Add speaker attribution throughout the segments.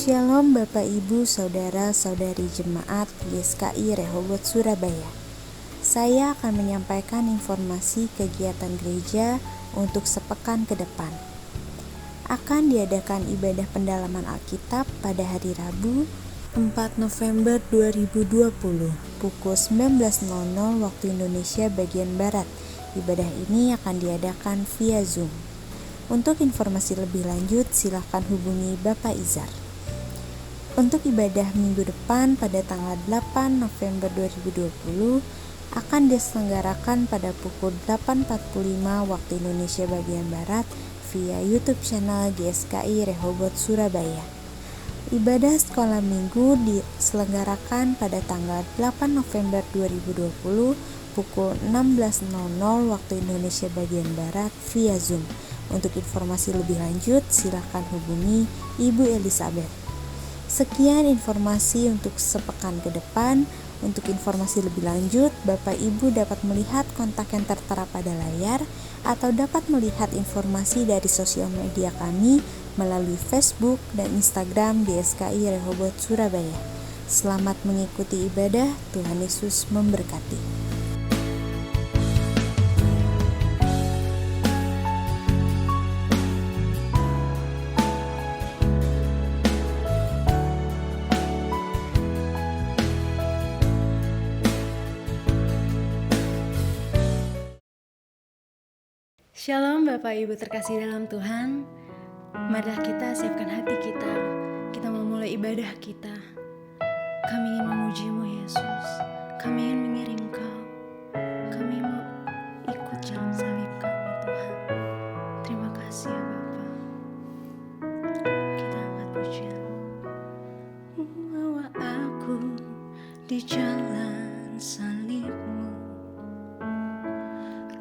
Speaker 1: Shalom Bapak Ibu Saudara-saudari Jemaat GSKI Rehoboth Surabaya. Saya akan menyampaikan informasi kegiatan gereja untuk sepekan ke depan. Akan diadakan ibadah pendalaman Alkitab pada hari Rabu 4 November 2020 pukul 19.00 waktu Indonesia bagian Barat. Ibadah ini akan diadakan via Zoom. Untuk informasi lebih lanjut silakan hubungi Bapak Izar. Untuk ibadah minggu depan pada tanggal 8 November 2020 akan diselenggarakan pada pukul 8.45 waktu Indonesia bagian Barat via YouTube channel GSKI Rehoboth Surabaya. Ibadah sekolah minggu diselenggarakan pada tanggal 8 November 2020 pukul 16.00 waktu Indonesia bagian Barat via Zoom. Untuk informasi lebih lanjut silakan hubungi Ibu Elizabeth. Sekian informasi untuk sepekan ke depan. Untuk informasi lebih lanjut, Bapak Ibu dapat melihat kontak yang tertera pada layar atau dapat melihat informasi dari sosial media kami melalui Facebook dan Instagram GSKI Rehoboth Surabaya. Selamat mengikuti ibadah, Tuhan Yesus memberkati.
Speaker 2: Shalom Bapak Ibu terkasih dalam Tuhan. Marilah kita siapkan hati kita. Kita memulai ibadah kita. Kami ingin memuji-Mu Yesus. Kami ingin mengiring Kau. Kami mau ikut jalan salib kami Tuhan. Terima kasih ya Bapa. Kita angkat pujian. Bawa aku di jalan salib-Mu.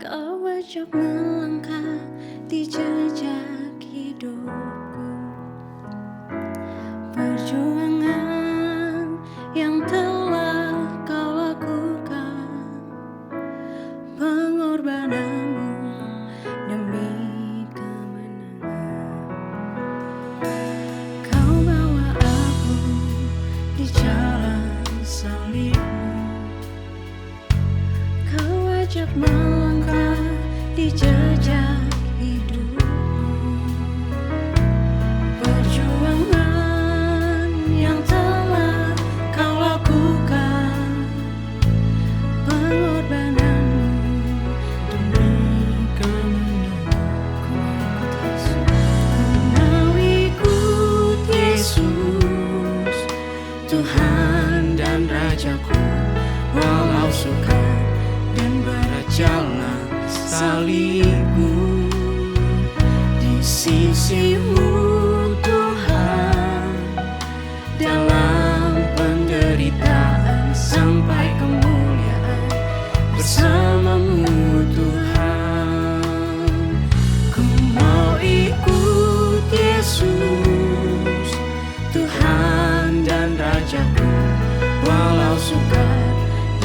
Speaker 2: Kau ajak melangkah di jejak hidupku. Perjuangan yang telah Kau lakukan, pengorbananmu demi kemenangan. Kau bawa aku di jalan salib-Mu. Kau ajak melangkah di jejak hidupmu. Perjuangan yang telah Kau lakukan, pengorbananmu demi kemenangan. Ku mau ikut Yesus, Tuhan dan Rajaku, walau sukar dan berat jalan salib-Mu. Di sisi-Mu Tuhan, dalam penderitaan sampai kemuliaan bersama-Mu Tuhan. Ku mau ikut Yesus, Tuhan dan Rajaku, walau sukar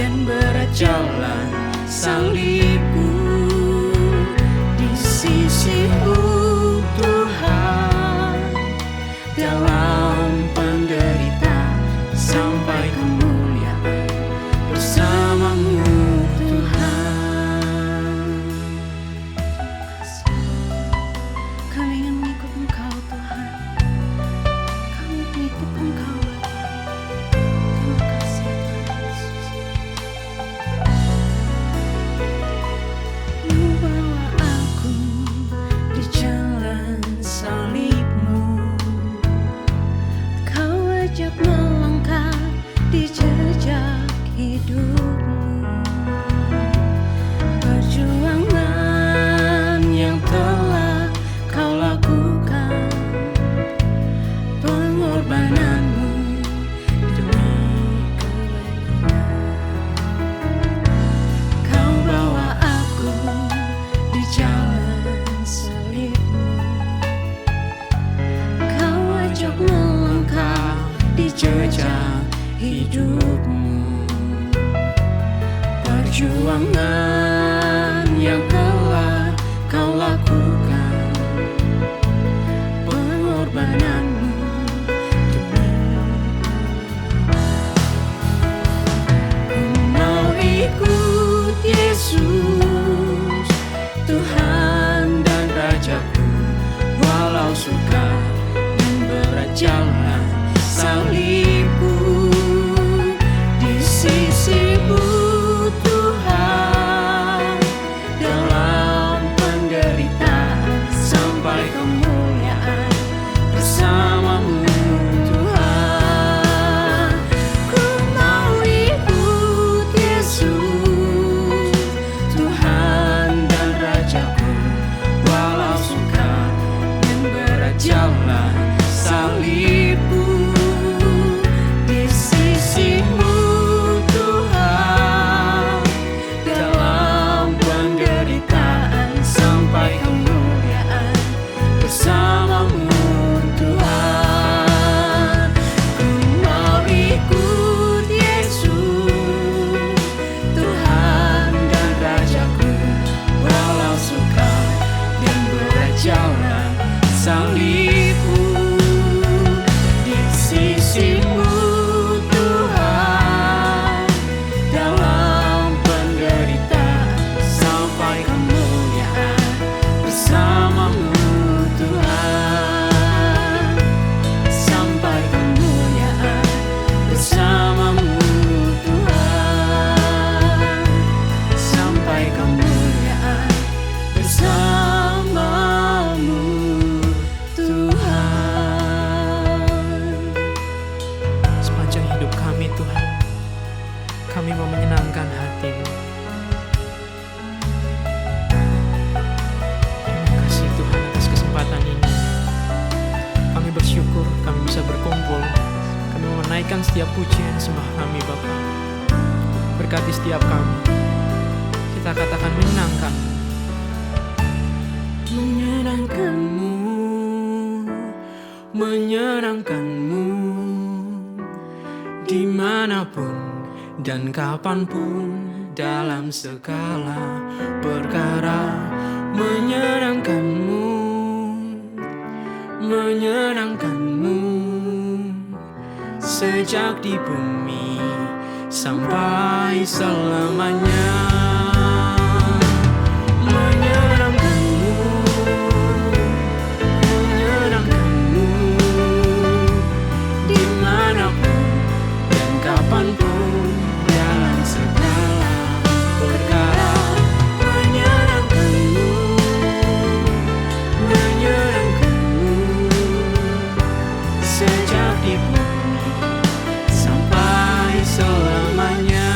Speaker 2: dan berat jalan salib-Mu. Di sisi-Mu Tuhan, dalam penderitaan sampai kemuliaan bersama-Mu Tuhan. Kami ingin mengikut Engkau Tuhan. Kami mengikut Engkau Bapa. Terima kasih Tuhan Yesus. Bawa aku di jalan salib-Mu. Kau ajak melangkah di jejak hidupmu. Perjuangan yang telah Kau lakukan, pengorbananmu demi kemenangan. Kau bawa aku di jalan salib-Mu. Kau ajak melangkah di jejak hidupmu. Perjuangan yang telah Kau lakukan, pengorbananmu demi
Speaker 3: jalan salibmu. Di sisimu Tuhan, dalam penderitaan sampai kemuliaan bersamamu Tuhan. Ku mau ikut Yesus, Tuhan dan Rajaku, walau sukar dan berat jalan salibmu. Di sisimu Tuhan, dalam penderitaan sampai kemuliaan bersamamu Tuhan. Ku mau ikut Yesus, Tuhan dan Rajaku, walau sukar dan berat jalan salibmu. Di sisimu Tuhan, dalam penderitaan sampai kemuliaan bersamamu Tuhan. Sampai kemuliaan bersamamu Tuhan. Sampai kemuliaan bersamamu Tuhan. Sepanjang hidup kami Tuhan, kami mau menyenangkan hati-Mu. Terima kasih Tuhan atas kesempatan ini. Kami bersyukur kami bisa berkumpul. Kami mau menaikkan setiap pujian sembah kami Bapa. Berkati setiap kami. Kita katakan menyenangkan. Menyenangkan-Mu, menyenangkan-Mu, dimanapun dan kapanpun, dalam segala perkara. Menyenangkan-Mu, menyenangkan-Mu, sejak di bumi sampai selamanya. Menyenangkan-Mu, menyenangkan-Mu, dimanapun dan kapanpun, dalam segala perkara. Menyenangkan-Mu, menyenangkan-Mu, sejak di bumi sampai selamanya.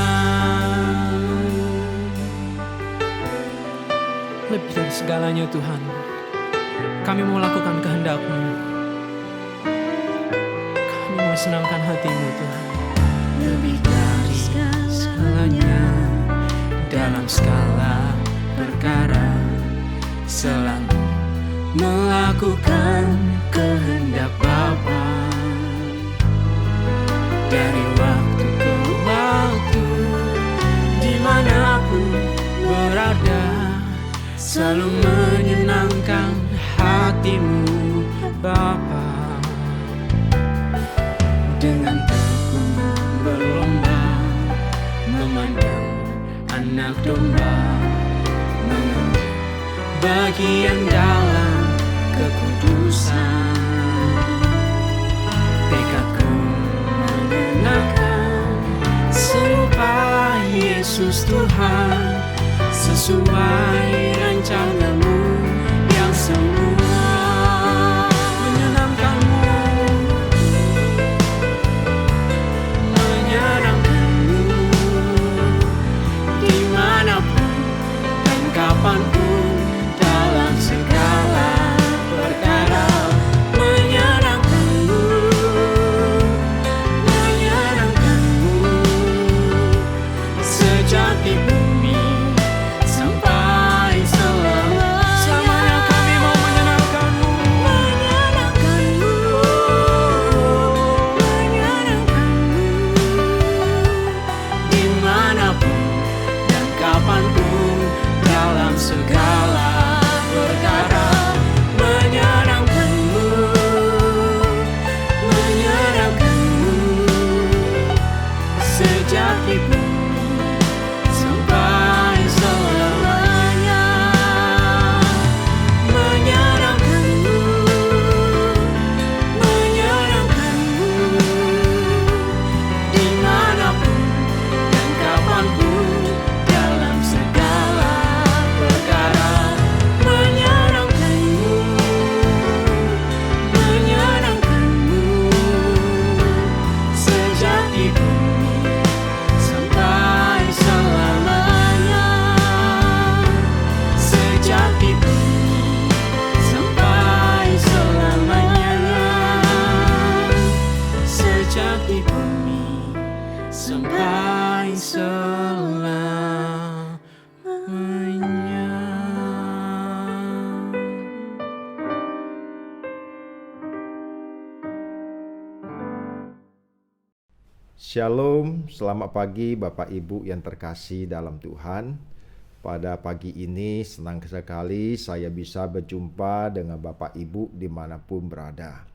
Speaker 3: Lebih dari segalanya Tuhan, kami mau lakukan kehendak-Mu. Kami mau senangkan hati-Mu Tuhan. Lebih dari segalanya, dalam segala perkara, selalu melakukan kehendak Bapa. Dari waktu ke waktu, dimanapun berada, selalu menyenangkan hati-Mu Bapa. Dengan tekun berlomba, memandang anak domba, mengambil bagian dalam kekudusan. Tekadku mengenakan serupa Yesus Tuhan, sesuai rencana-Mu yang semua. Menyenangkan-Mu, menyenangkan-Mu, dimanapun dan kapanpun, dalam segala perkara. Menyenangkan-Mu, menyenangkan-Mu, sejak di bumi sampai selamanya. selamanya.
Speaker 4: Shalom, selamat pagi Bapak Ibu yang terkasih dalam Tuhan. Pada pagi ini senang sekali saya bisa berjumpa dengan Bapak Ibu dimanapun berada.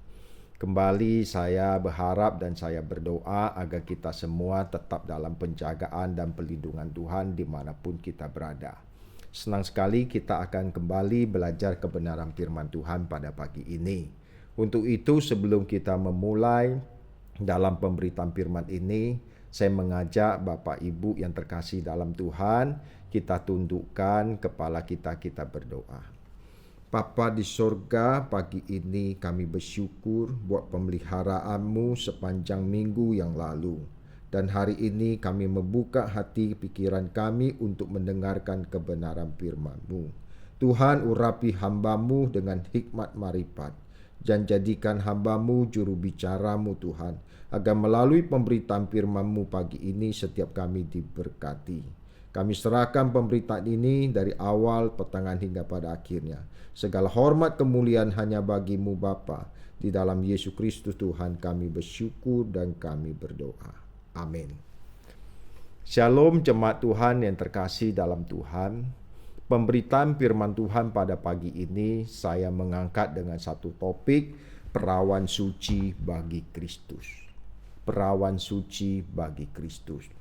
Speaker 4: Kembali saya berharap dan saya berdoa agar kita semua tetap dalam penjagaan dan perlindungan Tuhan dimanapun kita berada. Senang sekali kita akan kembali belajar kebenaran firman Tuhan pada pagi ini. Untuk itu sebelum kita memulai dalam pemberitaan firman ini, saya mengajak Bapak Ibu yang terkasih dalam Tuhan, kita tundukkan kepala kita berdoa. Bapa di sorga, pagi ini kami bersyukur buat pemeliharaan-Mu sepanjang minggu yang lalu. Dan hari ini kami membuka hati pikiran kami untuk mendengarkan kebenaran firman-Mu. Tuhan, urapi hamba-Mu dengan hikmat marifat. Dan jadikan hamba-Mu juru bicara-Mu Tuhan, agar melalui pemberitaan firman-Mu pagi ini setiap kami diberkati. Kami serahkan pemberitaan ini dari awal, pertengahan hingga pada akhirnya. Segala hormat kemuliaan hanya bagi-Mu Bapa. Di dalam Yesus Kristus Tuhan kami bersyukur dan kami berdoa. Amin. Shalom jemaat Tuhan yang terkasih dalam Tuhan. Pemberitaan firman Tuhan pada pagi ini saya mengangkat dengan satu topik, perawan suci bagi Kristus. Perawan suci bagi Kristus.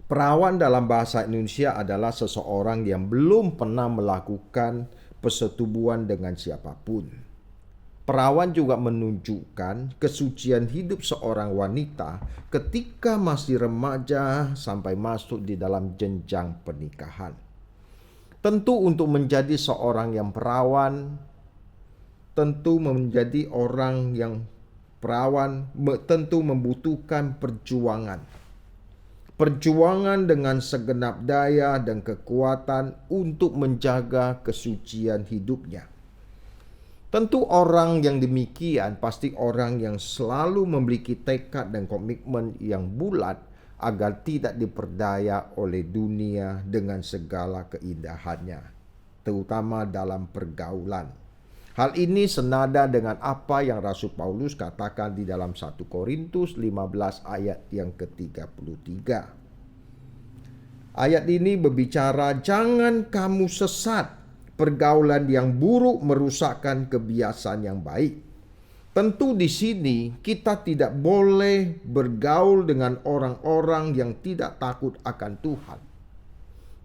Speaker 4: Perawan dalam bahasa Indonesia adalah seseorang yang belum pernah melakukan persetubuhan dengan siapapun. Perawan juga menunjukkan kesucian hidup seorang wanita ketika masih remaja sampai masuk di dalam jenjang pernikahan. Tentu untuk menjadi seorang yang perawan, tentu menjadi orang yang perawan tentu membutuhkan perjuangan. Perjuangan dengan segenap daya dan kekuatan untuk menjaga kesucian hidupnya. Tentu orang yang demikian pasti orang yang selalu memiliki tekad dan komitmen yang bulat agar tidak diperdaya oleh dunia dengan segala keindahannya, terutama dalam pergaulan. Hal ini senada dengan apa yang Rasul Paulus katakan di dalam 1 Korintus 15 ayat yang ke-33. Ayat ini berbicara, jangan kamu sesat, pergaulan yang buruk merusakkan kebiasaan yang baik. Tentu di sini kita tidak boleh bergaul dengan orang-orang yang tidak takut akan Tuhan.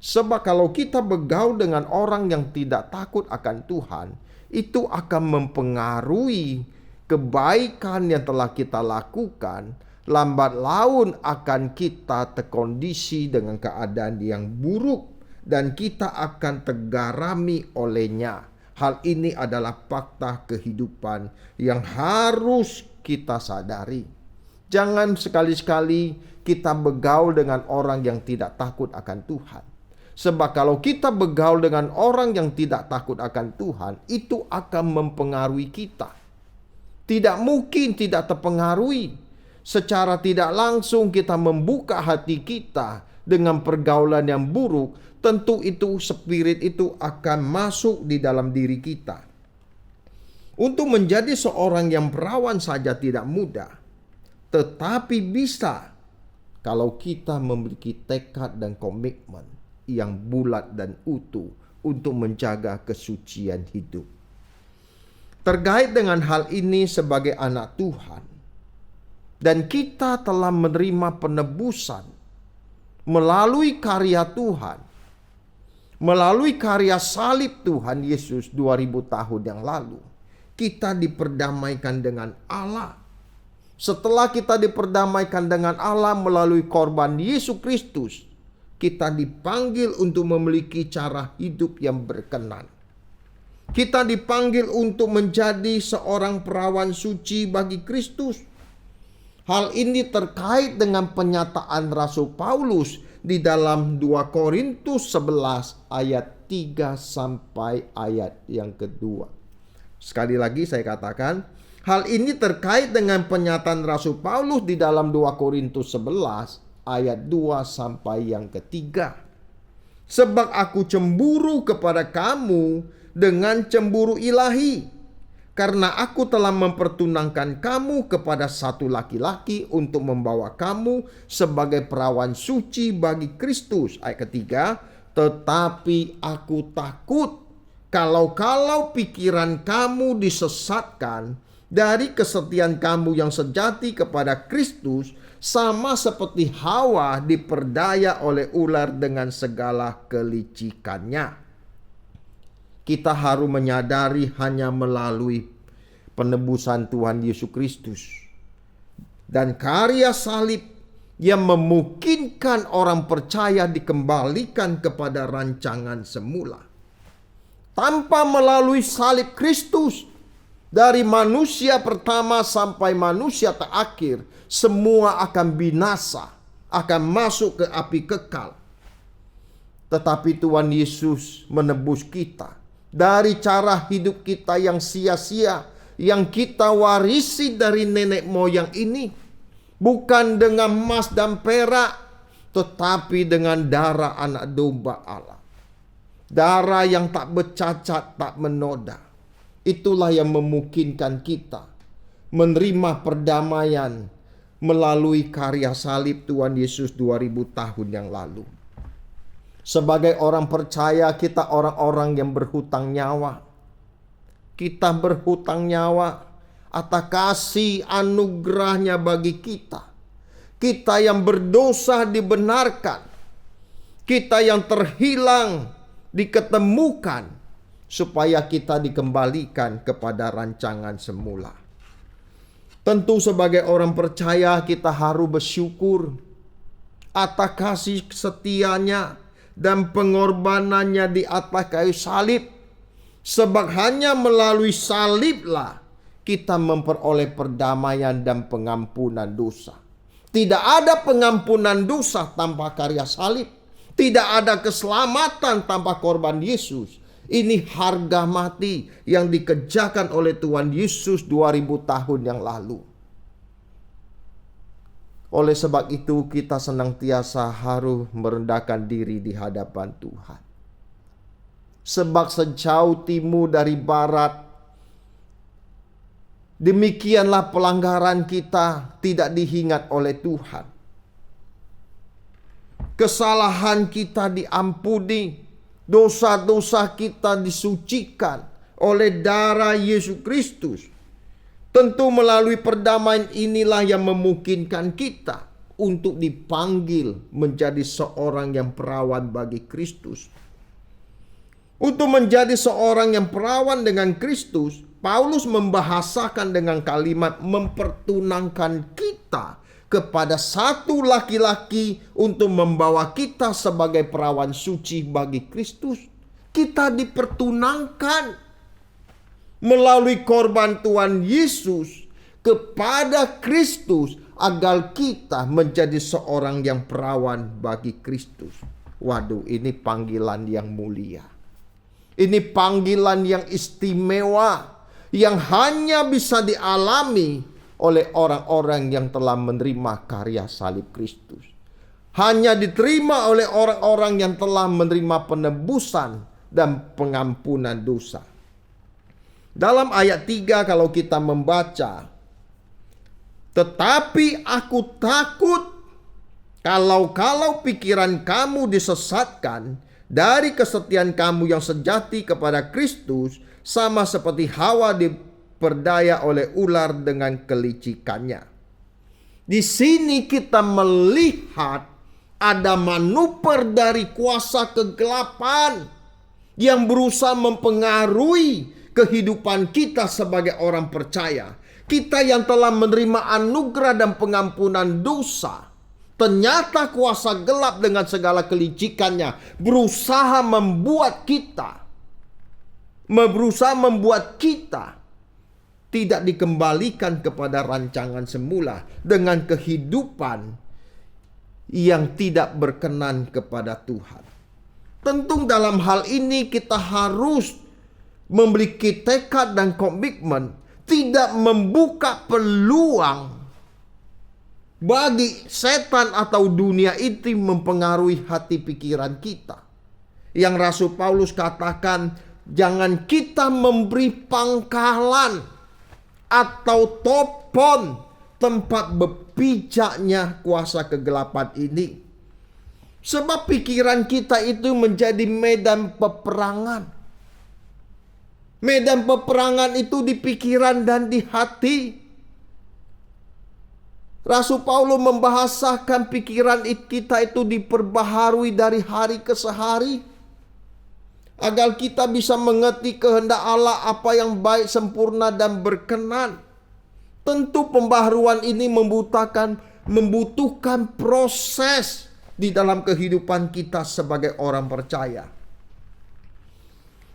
Speaker 4: Sebab kalau kita bergaul dengan orang yang tidak takut akan Tuhan, itu akan mempengaruhi kebaikan yang telah kita lakukan. Lambat laun akan kita terkondisi dengan keadaan yang buruk dan kita akan tergarami olehnya. Hal ini adalah fakta kehidupan yang harus kita sadari. Jangan sekali-sekali kita bergaul dengan orang yang tidak takut akan Tuhan. Sebab kalau kita bergaul dengan orang yang tidak takut akan Tuhan, itu akan mempengaruhi kita. Tidak mungkin tidak terpengaruhi. Secara tidak langsung kita membuka hati kita dengan pergaulan yang buruk. Tentu itu spirit itu akan masuk di dalam diri kita. Untuk menjadi seorang yang perawan saja tidak mudah. Tetapi bisa kalau kita memiliki tekad dan komitmen yang bulat dan utuh untuk menjaga kesucian hidup. Terkait dengan hal ini sebagai anak Tuhan, dan kita telah menerima penebusan melalui karya Tuhan, melalui karya salib Tuhan Yesus 2000 tahun yang lalu, kita diperdamaikan dengan Allah. Setelah kita diperdamaikan dengan Allah melalui korban Yesus Kristus, kita dipanggil untuk memiliki cara hidup yang berkenan. Kita dipanggil untuk menjadi seorang perawan suci bagi Kristus. Hal ini terkait dengan penyataan Rasul Paulus di dalam 2 Korintus 11 ayat 3 sampai ayat yang kedua. Sekali lagi saya katakan, hal ini terkait dengan penyataan Rasul Paulus di dalam 2 Korintus 11 ayat 2 sampai yang ketiga. Sebab aku cemburu kepada kamu dengan cemburu ilahi, karena aku telah mempertunangkan kamu kepada satu laki-laki untuk membawa kamu sebagai perawan suci bagi Kristus. Ayat ketiga, tetapi aku takut kalau pikiran kamu disesatkan dari kesetiaan kamu yang sejati kepada Kristus, sama seperti Hawa diperdaya oleh ular dengan segala kelicikannya. Kita harus menyadari hanya melalui penebusan Tuhan Yesus Kristus dan karya salib yang memungkinkan orang percaya dikembalikan kepada rancangan semula. Tanpa melalui salib Kristus, dari manusia pertama sampai manusia terakhir, semua akan binasa, akan masuk ke api kekal. Tetapi Tuhan Yesus menebus kita dari cara hidup kita yang sia-sia, yang kita warisi dari nenek moyang ini, bukan dengan emas dan perak, tetapi dengan darah anak domba Allah. Darah yang tak bercacat, tak menoda. Itulah yang memungkinkan kita menerima perdamaian melalui karya salib Tuhan Yesus 2000 tahun yang lalu. Sebagai orang percaya, kita orang-orang yang berhutang nyawa. Kita berhutang nyawa atas kasih anugerahnya bagi kita. Kita yang berdosa dibenarkan. Kita yang terhilang diketemukan, supaya kita dikembalikan kepada rancangan semula. Tentu sebagai orang percaya kita harus bersyukur atas kasih setianya dan pengorbanannya di atas kayu salib. Sebab hanya melalui saliblah kita memperoleh perdamaian dan pengampunan dosa. Tidak ada pengampunan dosa tanpa karya salib. Tidak ada keselamatan tanpa korban Yesus. Ini harga mati yang dikerjakan oleh Tuhan Yesus 2000 tahun yang lalu. Oleh sebab itu kita senantiasa harus merendahkan diri di hadapan Tuhan. Sebab sejauh timur dari barat, demikianlah pelanggaran kita tidak diingat oleh Tuhan. Kesalahan kita diampuni, dosa-dosa kita disucikan oleh darah Yesus Kristus. Tentu melalui perdamaian inilah yang memungkinkan kita untuk dipanggil menjadi seorang yang perawan bagi Kristus. Untuk menjadi seorang yang perawan dengan Kristus, Paulus membahasakan dengan kalimat mempertunangkan kita kepada satu laki-laki untuk membawa kita sebagai perawan suci bagi Kristus. Kita dipertunangkan melalui korban Tuhan Yesus kepada Kristus agar kita menjadi seorang yang perawan bagi Kristus. Waduh, ini panggilan yang mulia. Ini panggilan yang istimewa yang hanya bisa dialami oleh orang-orang yang telah menerima karya salib Kristus. Hanya diterima oleh orang-orang yang telah menerima penebusan dan pengampunan dosa. Dalam ayat 3 kalau kita membaca, tetapi aku takut kalau pikiran kamu disesatkan dari kesetiaan kamu yang sejati kepada Kristus, sama seperti Hawa diperdaya oleh ular dengan kelicikannya. Di sini kita melihat ada manuver dari kuasa kegelapan yang berusaha mempengaruhi kehidupan kita sebagai orang percaya. Kita yang telah menerima anugerah dan pengampunan dosa, ternyata kuasa gelap dengan segala kelicikannya berusaha membuat kita tidak dikembalikan kepada rancangan semula dengan kehidupan yang tidak berkenan kepada Tuhan. Tentu dalam hal ini kita harus memiliki tekad dan komitmen tidak membuka peluang bagi setan atau dunia itu mempengaruhi hati pikiran kita. Yang Rasul Paulus katakan, jangan kita memberi pangkalan atau topon tempat berpijaknya kuasa kegelapan ini. Sebab pikiran kita itu menjadi medan peperangan. Medan peperangan itu di pikiran dan di hati. Rasul Paulus membahasakan pikiran kita itu diperbaharui dari hari ke hari, agar kita bisa mengerti kehendak Allah, apa yang baik, sempurna, dan berkenan. Tentu pembaharuan ini membutuhkan proses di dalam kehidupan kita sebagai orang percaya.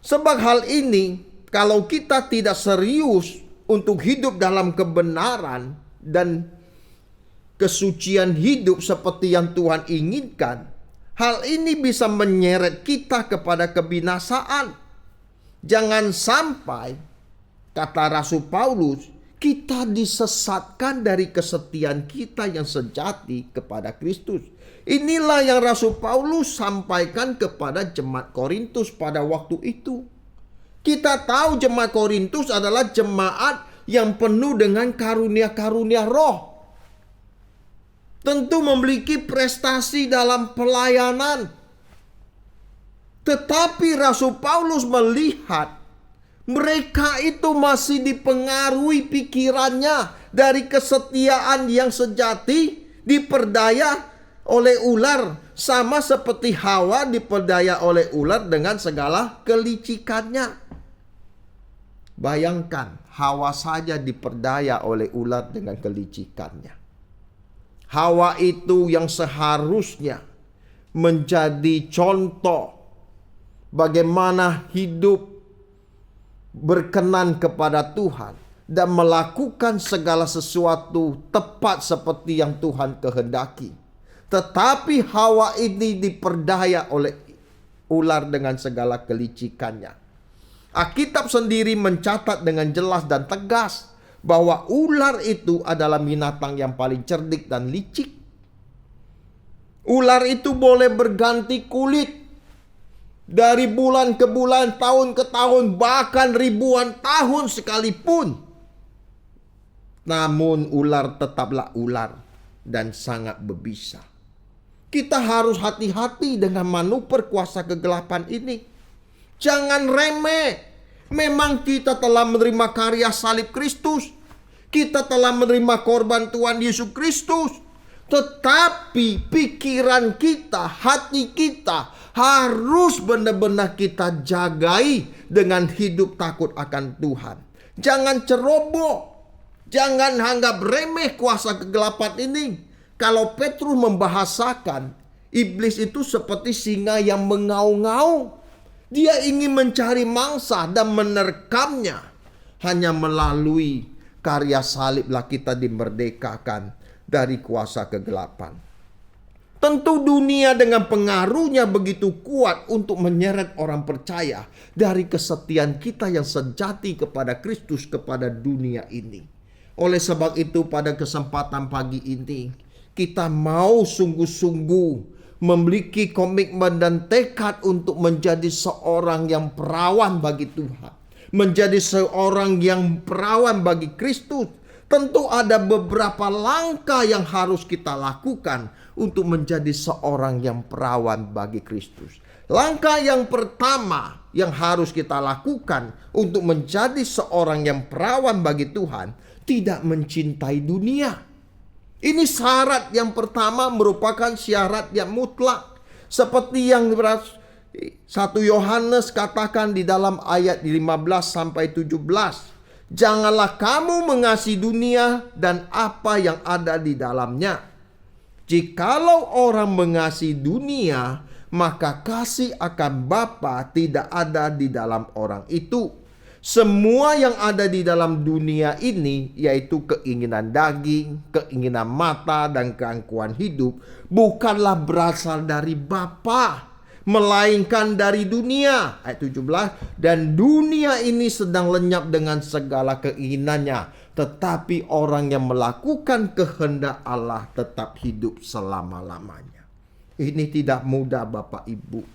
Speaker 4: Sebab hal ini, kalau kita tidak serius untuk hidup dalam kebenaran dan kesucian hidup seperti yang Tuhan inginkan, hal ini bisa menyeret kita kepada kebinasaan. Jangan sampai, kata Rasul Paulus, kita disesatkan dari kesetiaan kita yang sejati kepada Kristus. Inilah yang Rasul Paulus sampaikan kepada jemaat Korintus pada waktu itu. Kita tahu jemaat Korintus adalah jemaat yang penuh dengan karunia-karunia roh. Tentu memiliki prestasi dalam pelayanan. Tetapi Rasul Paulus melihat mereka itu masih dipengaruhi pikirannya dari kesetiaan yang sejati, diperdaya oleh ular, sama seperti Hawa diperdaya oleh ular dengan segala kelicikannya. Bayangkan, Hawa saja diperdaya oleh ular dengan kelicikannya. Hawa itu yang seharusnya menjadi contoh bagaimana hidup berkenan kepada Tuhan dan melakukan segala sesuatu tepat seperti yang Tuhan kehendaki. Tetapi Hawa ini diperdaya oleh ular dengan segala kelicikannya. Alkitab sendiri mencatat dengan jelas dan tegas bahwa ular itu adalah binatang yang paling cerdik dan licik. Ular itu boleh berganti kulit dari bulan ke bulan, tahun ke tahun, bahkan ribuan tahun sekalipun. Namun ular tetaplah ular dan sangat berbisa. Kita harus hati-hati dengan manuver kuasa kegelapan ini. Jangan remeh. Memang kita telah menerima karya salib Kristus. Kita telah menerima korban Tuhan Yesus Kristus. Tetapi pikiran kita, hati kita harus benar-benar kita jagai dengan hidup takut akan Tuhan. Jangan ceroboh. Jangan anggap remeh kuasa kegelapan ini. Kalau Petrus membahasakan, iblis itu seperti singa yang mengaum-ngaum. Dia ingin mencari mangsa dan menerkamnya. Hanya melalui karya saliblah kita dimerdekakan dari kuasa kegelapan. Tentu dunia dengan pengaruhnya begitu kuat untuk menyeret orang percaya dari kesetiaan kita yang sejati kepada Kristus, kepada dunia ini. Oleh sebab itu pada kesempatan pagi ini, kita mau sungguh-sungguh memiliki komitmen dan tekad untuk menjadi seorang yang perawan bagi Tuhan. Menjadi seorang yang perawan bagi Kristus. Tentu ada beberapa langkah yang harus kita lakukan untuk menjadi seorang yang perawan bagi Kristus. Langkah yang pertama yang harus kita lakukan untuk menjadi seorang yang perawan bagi Tuhan, tidak mencintai dunia. Ini syarat yang pertama, merupakan syarat yang mutlak. Seperti yang 1 Yohanes katakan di dalam ayat 15-17. Janganlah kamu mengasihi dunia dan apa yang ada di dalamnya. Jikalau orang mengasihi dunia, maka kasih akan Bapa tidak ada di dalam orang itu. Semua yang ada di dalam dunia ini, yaitu keinginan daging, keinginan mata, dan keangkuhan hidup, bukanlah berasal dari Bapa, melainkan dari dunia. Ayat 17, dan dunia ini sedang lenyap dengan segala keinginannya. tetapi orang yang melakukan kehendak Allah tetap hidup selama-lamanya. Ini tidak mudah Bapak Ibu.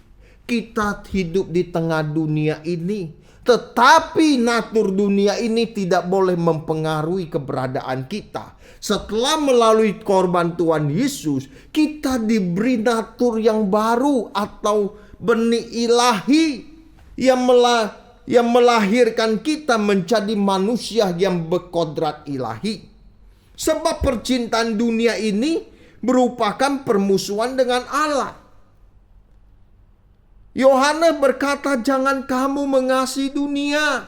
Speaker 4: Kita hidup di tengah dunia ini, tetapi natur dunia ini tidak boleh mempengaruhi keberadaan kita. Setelah melalui korban Tuhan Yesus, kita diberi natur yang baru atau benih ilahi yang melahirkan kita menjadi manusia yang berkodrat ilahi. Sebab percintaan dunia ini merupakan permusuhan dengan Allah. Yohanes berkata, jangan kamu mengasihi dunia,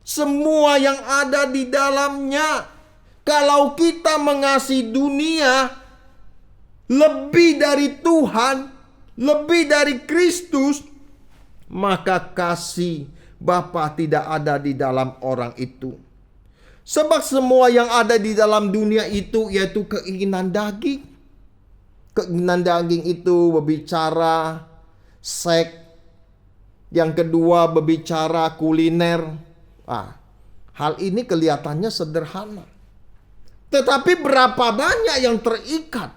Speaker 4: semua yang ada di dalamnya. Kalau kita mengasihi dunia lebih dari Tuhan, lebih dari Kristus, maka kasih Bapa tidak ada di dalam orang itu. Sebab semua yang ada di dalam dunia itu yaitu keinginan daging. Keinginan daging itu berbicara seks. Yang kedua berbicara kuliner. Hal ini kelihatannya sederhana. Tetapi berapa banyak yang terikat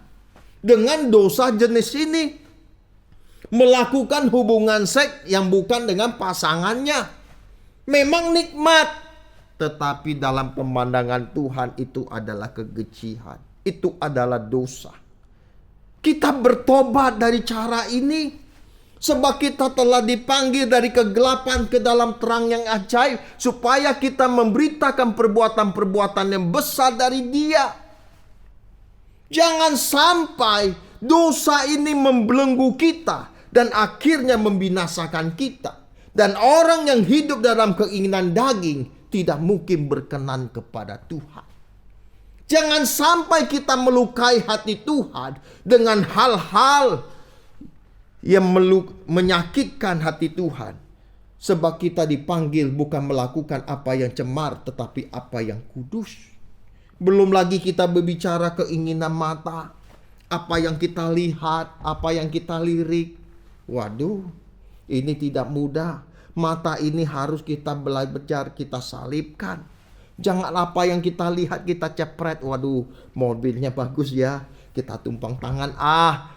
Speaker 4: dengan dosa jenis ini? Melakukan hubungan seks yang bukan dengan pasangannya. Memang nikmat, tetapi dalam pemandangan Tuhan itu adalah kekejian. Itu adalah dosa. Kita bertobat dari cara ini. Sebab kita telah dipanggil dari kegelapan ke dalam terang yang ajaib, supaya kita memberitakan perbuatan-perbuatan yang besar dari Dia. Jangan sampai dosa ini membelenggu kita dan akhirnya membinasakan kita. Dan orang yang hidup dalam keinginan daging tidak mungkin berkenan kepada Tuhan. Jangan sampai kita melukai hati Tuhan dengan hal-hal yang menyakitkan hati Tuhan. Sebab kita dipanggil bukan melakukan apa yang cemar, tetapi apa yang kudus. Belum lagi kita berbicara keinginan mata, apa yang kita lihat, apa yang kita lirik. Waduh, ini tidak mudah. Mata ini harus kita belajar, kita salibkan. Jangan apa yang kita lihat kita cepret. Waduh, mobilnya bagus ya, kita tumpang tangan,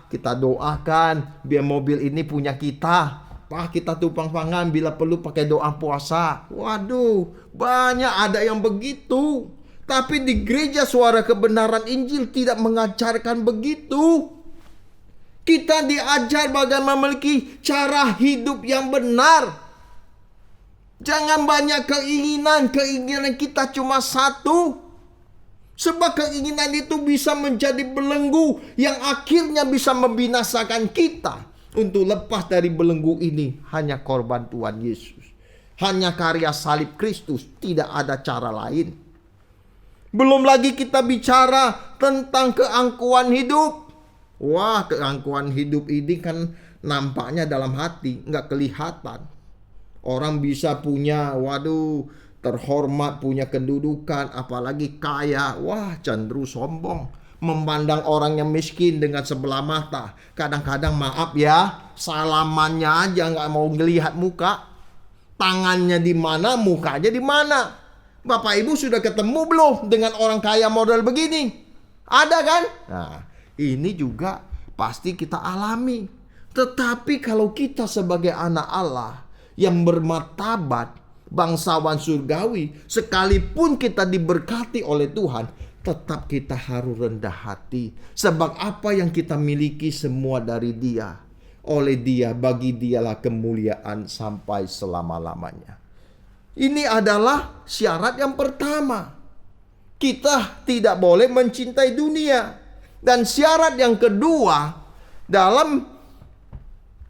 Speaker 4: kita doakan biar mobil ini punya kita. Kita tumpang tangan bila perlu pakai doa puasa. Waduh, banyak ada yang begitu. Tapi di gereja Suara Kebenaran Injil tidak mengajarkan begitu. Kita diajar bagaimana memiliki cara hidup yang benar. Jangan banyak keinginan kita cuma satu. Sebab keinginan itu bisa menjadi belenggu yang akhirnya bisa membinasakan kita. Untuk lepas dari belenggu ini hanya korban Tuhan Yesus. Hanya karya salib Kristus, tidak ada cara lain. Belum lagi kita bicara tentang keangkuhan hidup. Wah, keangkuhan hidup ini kan nampaknya dalam hati, nggak kelihatan. Orang bisa punya, terhormat, punya kedudukan, apalagi kaya. Wah, cenderung sombong. Memandang orang yang miskin dengan sebelah mata. Kadang-kadang maaf ya, salamannya aja nggak mau ngelihat muka. Tangannya di mana, mukanya di mana. Bapak Ibu sudah ketemu belum dengan orang kaya model begini? Ada kan? Nah, ini juga pasti kita alami. Tetapi kalau kita sebagai anak Allah yang bermartabat, bangsawan surgawi, sekalipun kita diberkati oleh Tuhan, tetap kita harus rendah hati. Sebab apa yang kita miliki semua dari Dia. Oleh Dia, bagi Dialah kemuliaan sampai selama-lamanya. Ini adalah syarat yang pertama. Kita tidak boleh mencintai dunia. Dan syarat yang kedua,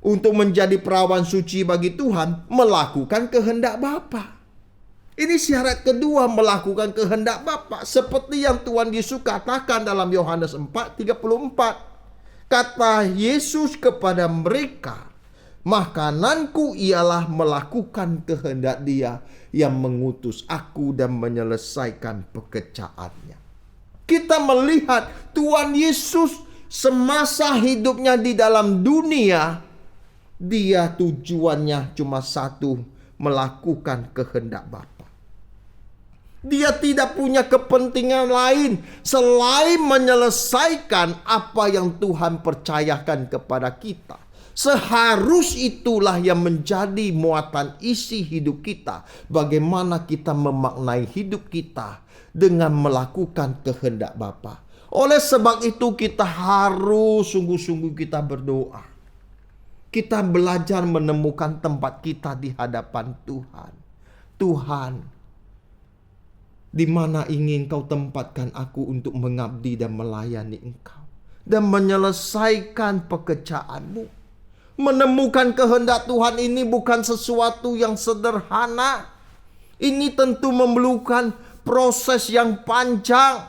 Speaker 4: untuk menjadi perawan suci bagi Tuhan, melakukan kehendak Bapa. Ini syarat kedua, melakukan kehendak Bapa. Seperti yang Tuhan Yesus katakan dalam Yohanes 4:34. Kata Yesus kepada mereka, makananku ialah melakukan kehendak Dia yang mengutus aku dan menyelesaikan pekerjaannya. Kita melihat Tuhan Yesus semasa hidupnya di dalam dunia, Dia tujuannya cuma satu, melakukan kehendak Bapa. Dia tidak punya kepentingan lain selain menyelesaikan apa yang Tuhan percayakan kepada kita. Seharus itulah yang menjadi muatan isi hidup kita. Bagaimana kita memaknai hidup kita dengan melakukan kehendak Bapa. Oleh sebab itu kita harus sungguh-sungguh kita berdoa. Kita belajar menemukan tempat kita di hadapan Tuhan. Tuhan, di mana ingin Kau tempatkan aku untuk mengabdi dan melayani Engkau dan menyelesaikan pekerjaan-Mu. Menemukan kehendak Tuhan ini bukan sesuatu yang sederhana. Ini tentu memerlukan proses yang panjang,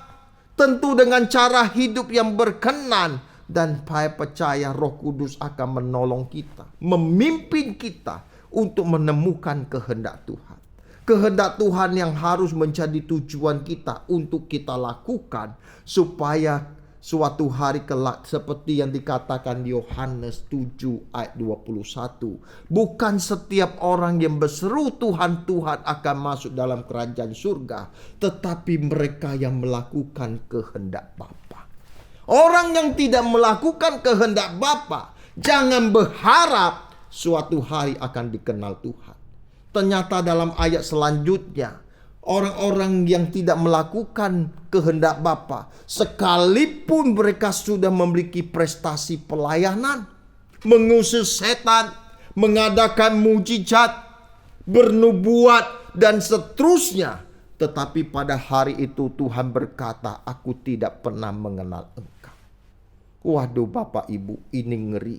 Speaker 4: tentu dengan cara hidup yang berkenan, dan saya percaya Roh Kudus akan menolong kita, memimpin kita untuk menemukan kehendak Tuhan. Kehendak Tuhan yang harus menjadi tujuan kita untuk kita lakukan supaya suatu hari kelak seperti yang dikatakan Yohanes 7 ayat 21. Bukan setiap orang yang berseru Tuhan, Tuhan akan masuk dalam kerajaan surga, tetapi mereka yang melakukan kehendak Bapa. Orang yang tidak melakukan kehendak Bapa, jangan berharap suatu hari akan dikenal Tuhan. Ternyata dalam ayat selanjutnya, orang-orang yang tidak melakukan kehendak Bapa, sekalipun mereka sudah memiliki prestasi pelayanan, mengusir setan, mengadakan mujizat, bernubuat, dan seterusnya, tetapi pada hari itu Tuhan berkata, aku tidak pernah mengenal engkau. Waduh Bapak Ibu, ini ngeri.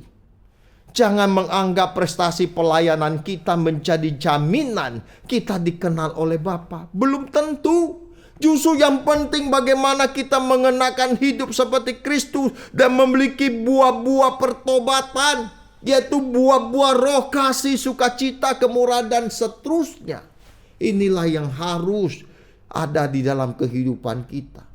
Speaker 4: Jangan menganggap prestasi pelayanan kita menjadi jaminan kita dikenal oleh Bapa. Belum tentu. Justru yang penting bagaimana kita mengenakan hidup seperti Kristus dan memiliki buah-buah pertobatan, yaitu buah-buah roh, kasih, sukacita, kemurahan, dan seterusnya. Inilah yang harus ada di dalam kehidupan kita.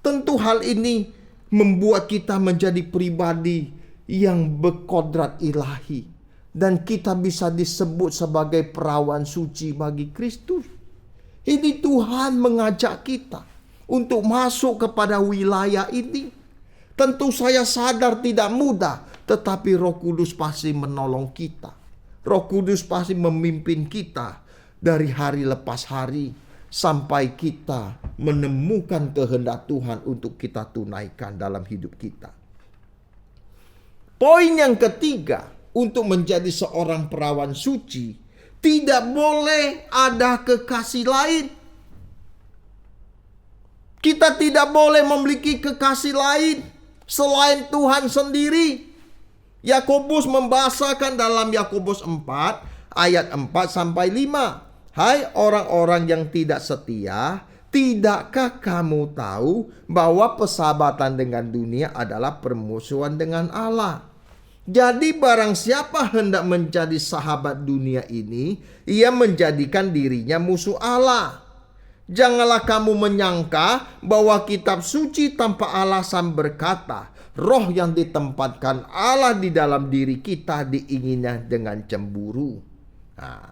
Speaker 4: Tentu hal ini membuat kita menjadi pribadi yang berkodrat ilahi, dan kita bisa disebut sebagai perawan suci bagi Kristus. Ini Tuhan mengajak kita untuk masuk kepada wilayah ini. Tentu saya sadar tidak mudah, tetapi Roh Kudus pasti menolong kita. Roh Kudus pasti memimpin kita dari hari lepas hari sampai kita menemukan kehendak Tuhan untuk kita tunaikan dalam hidup kita. Poin yang ketiga, untuk menjadi seorang perawan suci, tidak boleh ada kekasih lain. Kita tidak boleh memiliki kekasih lain selain Tuhan sendiri. Yakobus membahasakan dalam Yakobus 4 ayat 4 sampai 5. Hai orang-orang yang tidak setia, tidakkah kamu tahu bahwa persahabatan dengan dunia adalah permusuhan dengan Allah? Jadi barang siapa hendak menjadi sahabat dunia ini, ia menjadikan dirinya musuh Allah. Janganlah kamu menyangka bahwa kitab suci tanpa alasan berkata, roh yang ditempatkan Allah di dalam diri kita diinginnya dengan cemburu. Nah,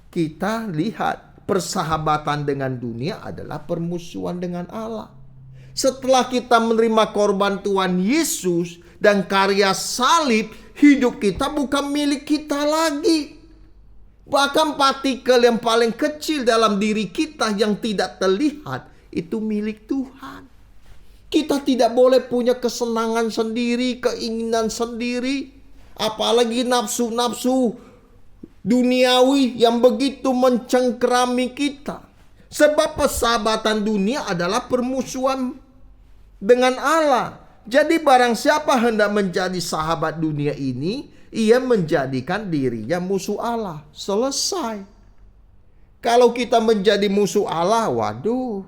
Speaker 4: kita lihat persahabatan dengan dunia adalah permusuhan dengan Allah. Setelah kita menerima korban Tuhan Yesus dan karya salib, hidup kita bukan milik kita lagi. Bahkan partikel yang paling kecil dalam diri kita yang tidak terlihat, itu milik Tuhan. Kita tidak boleh punya kesenangan sendiri, keinginan sendiri, apalagi nafsu-nafsu duniawi yang begitu mencengkerami kita. Sebab persahabatan dunia adalah permusuhan dengan Allah. Jadi barang siapa hendak menjadi sahabat dunia ini, ia menjadikan dirinya musuh Allah. Selesai. Kalau kita menjadi musuh Allah, waduh,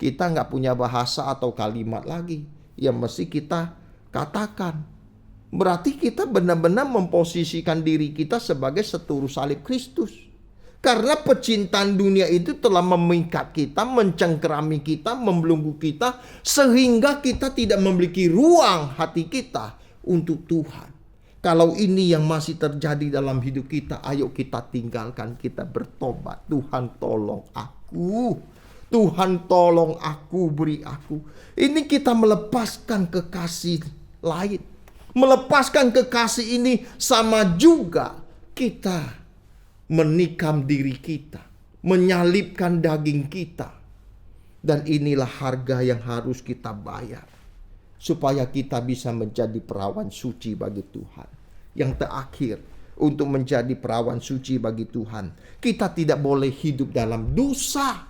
Speaker 4: kita nggak punya bahasa atau kalimat lagi yang mesti kita katakan. Berarti kita benar-benar memposisikan diri kita sebagai seturu salib Kristus. Karena pecintaan dunia itu telah memikat kita, mencengkerami kita, membelenggu kita, sehingga kita tidak memiliki ruang hati kita untuk Tuhan. Kalau ini yang masih terjadi dalam hidup kita, ayo kita tinggalkan, kita bertobat. Tuhan tolong aku. Tuhan tolong aku, beri aku. Ini kita melepaskan kekasih lain. Melepaskan kekasih ini sama juga kita menikam diri kita, menyalibkan daging kita. Dan inilah harga yang harus kita bayar supaya kita bisa menjadi perawan suci bagi Tuhan. Yang terakhir, untuk menjadi perawan suci bagi Tuhan, kita tidak boleh hidup dalam dosa.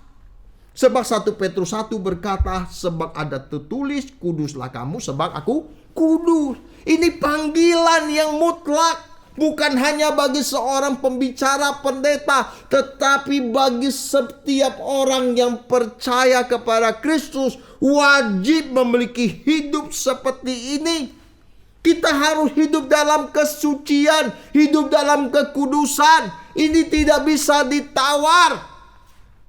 Speaker 4: Sebab 1 Petrus 1 berkata, sebab ada tertulis, kuduslah kamu sebab aku kudus. Ini panggilan yang mutlak. Bukan hanya bagi seorang pembicara pendeta, tetapi bagi setiap orang yang percaya kepada Kristus, wajib memiliki hidup seperti ini. Kita harus hidup dalam kesucian, hidup dalam kekudusan. Ini tidak bisa ditawar.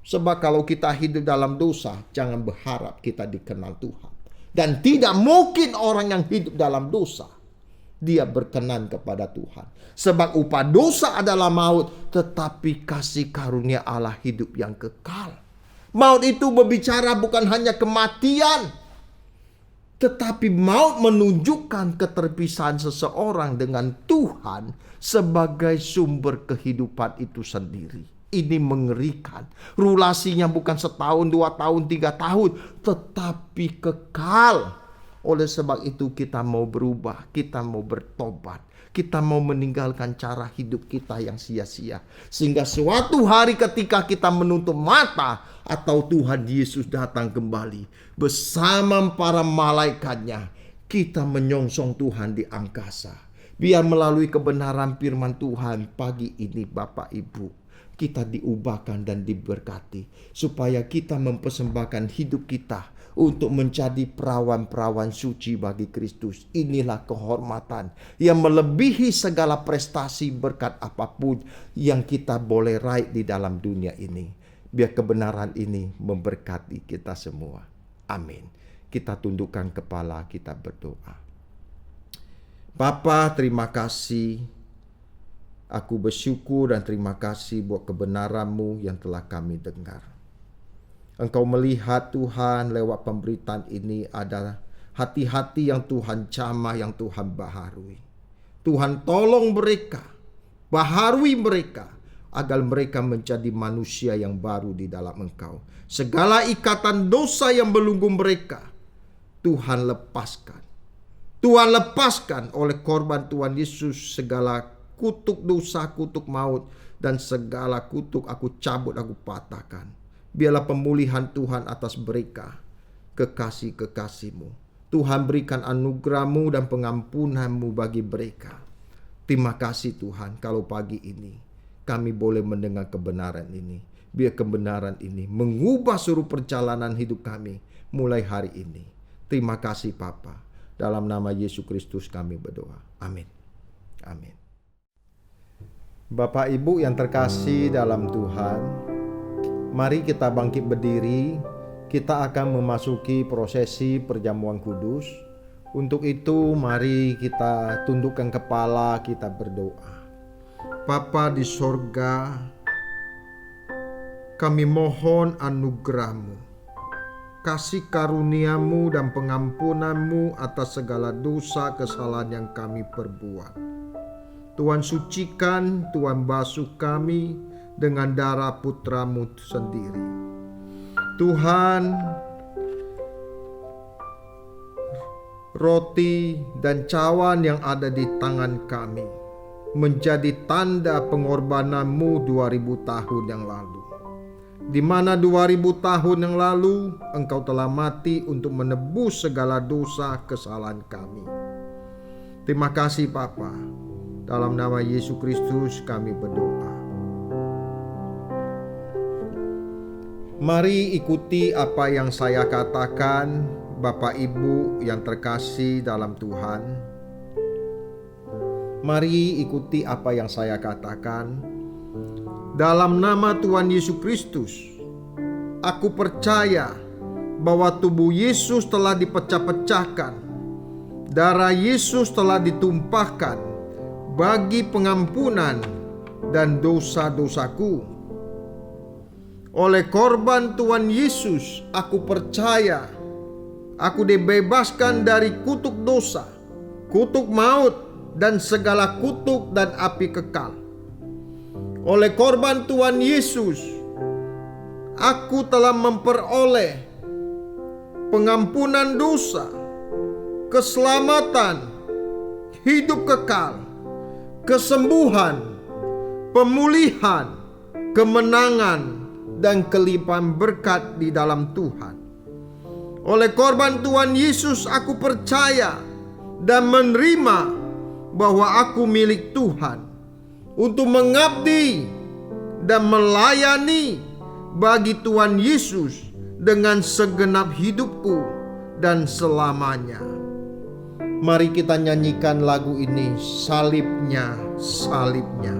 Speaker 4: Sebab kalau kita hidup dalam dosa, jangan berharap kita dikenal Tuhan. Dan tidak mungkin orang yang hidup dalam dosa, dia berkenan kepada Tuhan. Sebab upah dosa adalah maut, tetapi kasih karunia Allah hidup yang kekal. Maut itu berbicara bukan hanya kematian, tetapi maut menunjukkan keterpisahan seseorang dengan Tuhan sebagai sumber kehidupan itu sendiri. Ini mengerikan. Rulasinya bukan setahun, 2 tahun, 3 tahun, tetapi kekal. Oleh sebab itu kita mau berubah, kita mau bertobat, kita mau meninggalkan cara hidup kita yang sia-sia. Sehingga suatu hari ketika kita menutup mata atau Tuhan Yesus datang kembali bersama para malaikatnya, kita menyongsong Tuhan di angkasa. Biar melalui kebenaran firman Tuhan pagi ini Bapak Ibu, kita diubahkan dan diberkati supaya kita mempersembahkan hidup kita untuk menjadi perawan-perawan suci bagi Kristus. Inilah kehormatan yang melebihi segala prestasi berkat apapun yang kita boleh raih di dalam dunia ini. Biar kebenaran ini memberkati kita semua. Amin. Kita tundukkan kepala, kita berdoa. Bapa, terima kasih. Aku bersyukur dan terima kasih buat kebenaran-Mu yang telah kami dengar. Engkau melihat Tuhan lewat pemberitaan ini ada hati-hati yang Tuhan jamah, yang Tuhan baharui. Tuhan tolong mereka, baharui mereka, agar mereka menjadi manusia yang baru di dalam Engkau. Segala ikatan dosa yang belenggu mereka, Tuhan lepaskan. Tuhan lepaskan oleh korban Tuhan Yesus segala kutuk dosa, kutuk maut, dan segala kutuk aku cabut, aku patahkan. Biarlah pemulihan Tuhan atas mereka, kekasih-kekasih-Mu. Tuhan berikan anugerah-Mu dan pengampunan-Mu bagi mereka. Terima kasih Tuhan kalau pagi ini kami boleh mendengar kebenaran ini. Biar kebenaran ini mengubah seluruh perjalanan hidup kami mulai hari ini. Terima kasih Bapa. Dalam nama Yesus Kristus kami berdoa. Amin. Amin. Bapak Ibu yang terkasih dalam Tuhan, mari kita bangkit berdiri. Kita akan memasuki prosesi perjamuan kudus. Untuk itu mari kita tundukkan kepala, kita berdoa. Bapa di sorga, kami mohon anugerah-Mu, kasih karunia-Mu dan pengampunan-Mu atas segala dosa kesalahan yang kami perbuat. Tuhan sucikan, Tuhan basuh kami dengan darah putra-Mu sendiri. Tuhan, roti dan cawan yang ada di tangan kami menjadi tanda pengorbanan-Mu 2000 tahun yang lalu. Di mana 2000 tahun yang lalu Engkau telah mati untuk menebus segala dosa kesalahan kami. Terima kasih Bapa. Dalam nama Yesus Kristus kami berdoa. Mari ikuti apa yang saya katakan, Bapak Ibu yang terkasih dalam Tuhan. Mari ikuti apa yang saya katakan. Dalam nama Tuhan Yesus Kristus, aku percaya bahwa tubuh Yesus telah dipecah-pecahkan. Darah Yesus telah ditumpahkan bagi pengampunan dan dosa-dosaku. Oleh korban Tuhan Yesus, aku percaya aku dibebaskan dari kutuk dosa, kutuk maut, dan segala kutuk dan api kekal. Oleh korban Tuhan Yesus, aku telah memperoleh pengampunan dosa, keselamatan, hidup kekal, kesembuhan, pemulihan, kemenangan, dan kelimpahan berkat di dalam Tuhan. Oleh korban Tuhan Yesus, aku percaya dan menerima bahwa aku milik Tuhan untuk mengabdi dan melayani bagi Tuhan Yesus dengan segenap hidupku dan selamanya. Mari kita nyanyikan lagu ini, salibnya, salibnya.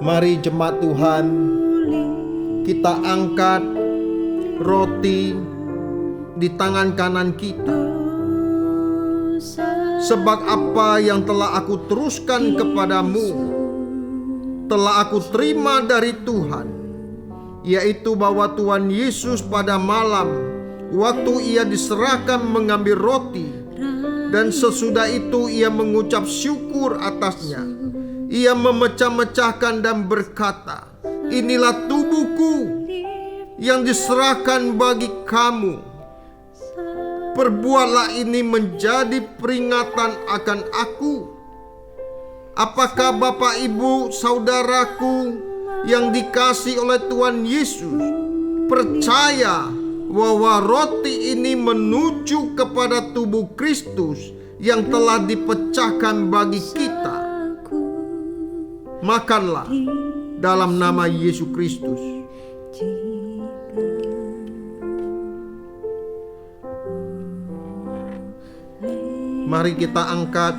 Speaker 4: Mari jemaat Tuhan, kita angkat roti di tangan kanan kita. Sebab apa yang telah aku teruskan kepadamu, telah aku terima dari Tuhan, yaitu bahwa Tuhan Yesus pada malam waktu ia diserahkan mengambil roti, dan sesudah itu ia mengucap syukur atasnya. Ia memecah-mecahkan dan berkata, "Inilah tubuhku yang diserahkan bagi kamu. Perbuatlah ini menjadi peringatan akan aku." Apakah Bapak, Ibu, saudaraku yang dikasihi oleh Tuhan Yesus percaya bahwa roti ini menuju kepada tubuh Kristus yang telah dipecahkan bagi kita? Makanlah dalam nama Yesus Kristus. Mari kita angkat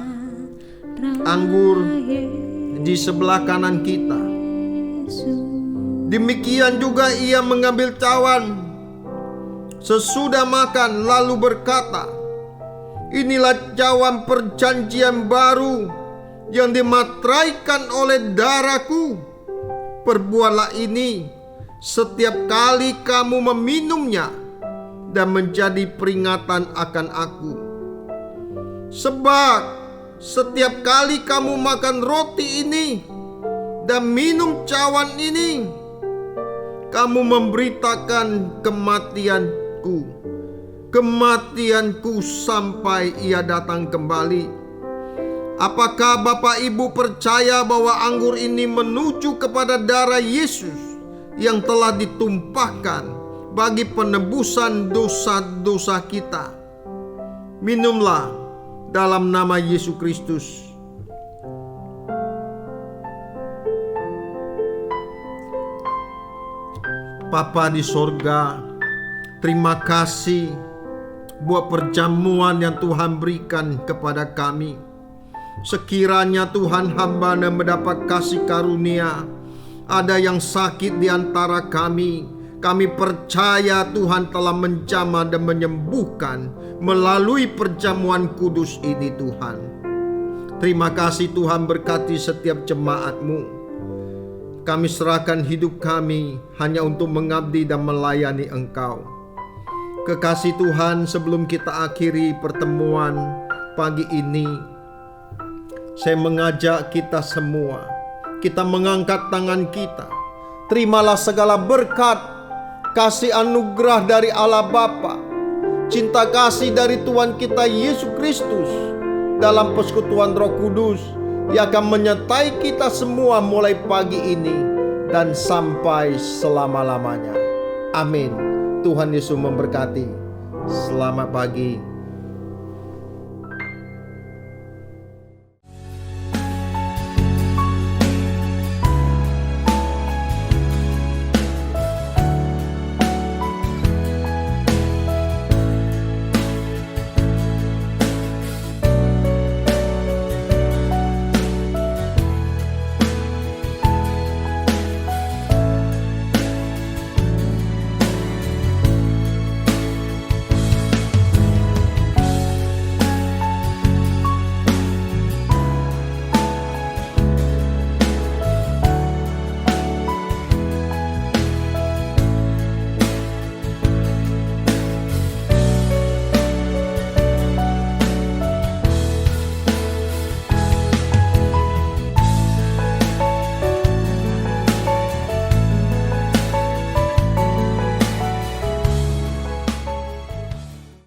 Speaker 4: anggur di sebelah kanan kita. Demikian juga ia mengambil cawan sesudah makan, lalu berkata, "Inilah cawan perjanjian baru yang dimateraikan oleh darahku. Perbuatlah ini setiap kali kamu meminumnya dan menjadi peringatan akan aku. Sebab setiap kali kamu makan roti ini dan minum cawan ini, kamu memberitakan kematianku sampai ia datang kembali." Apakah Bapak Ibu percaya bahwa anggur ini menuju kepada darah Yesus yang telah ditumpahkan bagi penebusan dosa-dosa kita? Minumlah dalam nama Yesus Kristus. Bapa di sorga, terima kasih buat perjamuan yang Tuhan berikan kepada kami. Sekiranya Tuhan hamba mendapat kasih karunia, ada yang sakit di antara kami, kami percaya Tuhan telah menjamah dan menyembuhkan melalui perjamuan kudus ini Tuhan. Terima kasih Tuhan, berkati setiap jemaat-Mu. Kami serahkan hidup kami hanya untuk mengabdi dan melayani Engkau. Kekasih Tuhan, sebelum kita akhiri pertemuan pagi ini, saya mengajak kita semua, kita mengangkat tangan kita. Terimalah segala berkat, kasih anugerah dari Allah Bapa, cinta kasih dari Tuhan kita Yesus Kristus, dalam persekutuan Roh Kudus yang akan menyertai kita semua mulai pagi ini dan sampai selama-lamanya. Amin. Tuhan Yesus memberkati. Selamat pagi.